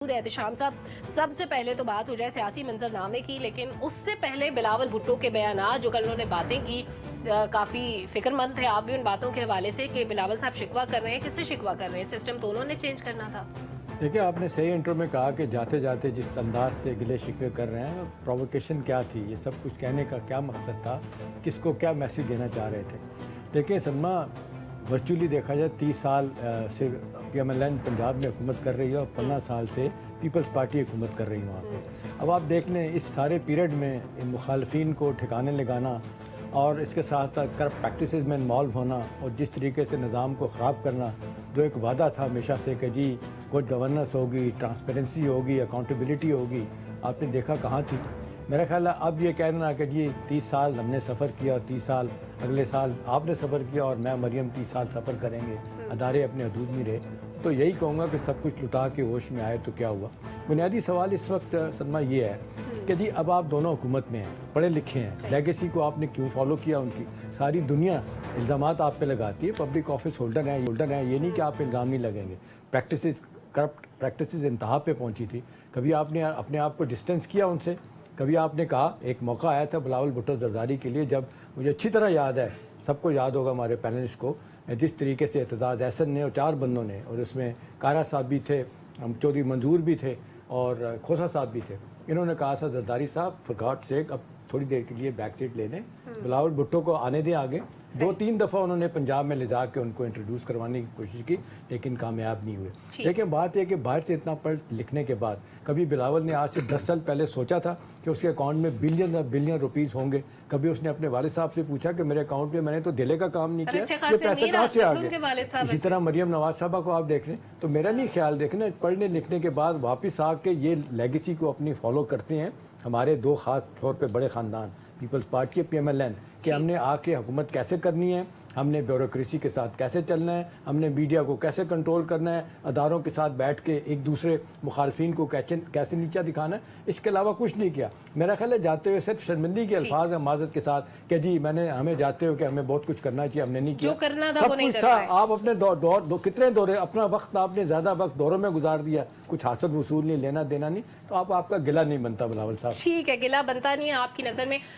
احتشام صاحب، سب سے پہلے تو بات ہو جائے سیاسی منظر نامے کی، لیکن اس سے پہلے بلاول بھٹو کے بیانات جو کل انہوں نے باتیں کی کافی فکر مند تھے آپ بھی ان باتوں کے حوالے سے کہ بلاول صاحب شکوہ کر رہے ہیں. کس سے شکوہ کر رہے ہیں؟ سسٹم تو انہوں نے چینج کرنا تھا. دیکھیں، آپ نے صحیح انٹرو میں کہا کہ جاتے جاتے جس انداز سے گلے شکوے کر رہے ہیں، پرووکیشن کیا تھی، یہ سب کچھ کہنے کا کیا مقصد تھا، کس کو کیا میسیج دینا چاہ رہے تھے. دیکھیں سلمہ، ورچولی دیکھا جائے 30 سال سے P M L N Punjab میں حکومت کر رہی ہے اور 15 سال سے پیپلز پارٹی حکومت کر رہی ہے وہاں پہ. اب آپ دیکھ لیں اس سارے پیریڈ میں ان مخالفین کو ٹھکانے لگانا اور اس کے ساتھ ساتھ کرپٹ پریکٹسز میں انوالو ہونا اور جس طریقے سے نظام کو خراب کرنا، جو ایک وعدہ تھا ہمیشہ سے کہ جی گڈ گورننس ہوگی، ٹرانسپیرنسی ہوگی، اکاؤنٹیبلٹی ہوگی، آپ نے دیکھا کہاں تھی. میرا خیال ہے اب یہ کہنا کہ جی 30 سال ہم نے سفر کیا اور 30 سال اگلے سال آپ نے سفر کیا اور میں مریم 30 سال سفر کریں گے، ادارے اپنے حدود میں رہے، تو یہی کہوں گا کہ سب کچھ لٹا کے ہوش میں آئے تو کیا ہوا. بنیادی سوال اس وقت سلمہ یہ ہے کہ جی اب آپ دونوں حکومت میں ہیں، پڑھے لکھے ہیں، لیگیسی کو آپ نے کیوں فالو کیا ان کی؟ ساری دنیا الزامات آپ پہ لگاتی ہے، پبلک آفس ہولڈر ہیں یہ نہیں کہ آپ پہ الزام نہیں لگیں گے. پریکٹسز کرپٹ پریکٹسز انتہا پہ پہنچی تھی. کبھی آپ نے اپنے آپ کو ڈسٹینس کیا ان سے؟ کبھی آپ نے کہا؟ ایک موقع آیا تھا بلاول بھٹو زرداری کے لیے جب مجھے اچھی طرح یاد ہے، سب کو یاد ہوگا ہمارے پینلسٹ کو، جس طریقے سے اعتزاز احسن نے اور 4 بندوں نے، اور اس میں کارا صاحب بھی تھے، چودھری منظور بھی تھے اور کھوسا صاحب بھی تھے، انہوں نے کہا تھا زرداری صاحب فار گاڈ سیک اب تھوڑی دیر کے لیے بیک سیٹ لے لیں، بلاول بھٹو کو آنے دیں آگے. 2-3 دفعہ انہوں نے پنجاب میں لے جا کے ان کو انٹروڈیوس کروانے کی کوشش کی لیکن کامیاب نہیں ہوئے. لیکن بات یہ کہ باہر سے اتنا پڑھ لکھنے کے بعد کبھی بلاول نے آج سے 10 سال پہلے سوچا تھا کہ اس کے اکاؤنٹ میں بلین روپیز ہوں گے؟ کبھی اس نے اپنے والد صاحب سے پوچھا کہ میرے اکاؤنٹ میں نے تو دھیلے کا کام نہیں کیا، یہ پیسے کہاں سے آ گئے؟ اسی طرح مریم نواز صاحبہ کو آپ دیکھ لیں. تو میرا نہیں خیال، دیکھنا پڑھنے لکھنے کے بعد واپس آ کے یہ لیگیسی کو اپنی فالو کرتے ہیں ہمارے 2 خاص طور پہ بڑے خاندان، پیپلز پارٹی اور پی ایم ایل این، کہ ہم نے آ کے حکومت کیسے کرنی ہے، ہم نے بیوروکریسی کے ساتھ کیسے چلنا ہے، ہم نے میڈیا کو کیسے کنٹرول کرنا ہے، اداروں کے ساتھ بیٹھ کے ایک دوسرے مخالفین کو کیسے نیچا دکھانا ہے. اس کے علاوہ کچھ نہیں کیا. میرا خیال ہے جاتے ہوئے صرف شرمندگی کے الفاظ ہیں معذرت کے ساتھ کہ جی ہمیں جاتے ہو کہ ہمیں بہت کچھ کرنا چاہیے، ہم نے نہیں کیا، جو کرنا تھا سب وہ نہیں کچھ کر تھا. پائے. آپ اپنے کتنے دورے، اپنا وقت آپ نے زیادہ وقت دوروں میں گزار دیا، کچھ حاصل وصول نہیں، لینا دینا نہیں، تو آپ کا گلہ نہیں بنتا بلاول صاحب. ٹھیک ہے، گلہ بنتا نہیں ہے آپ کی نظر میں.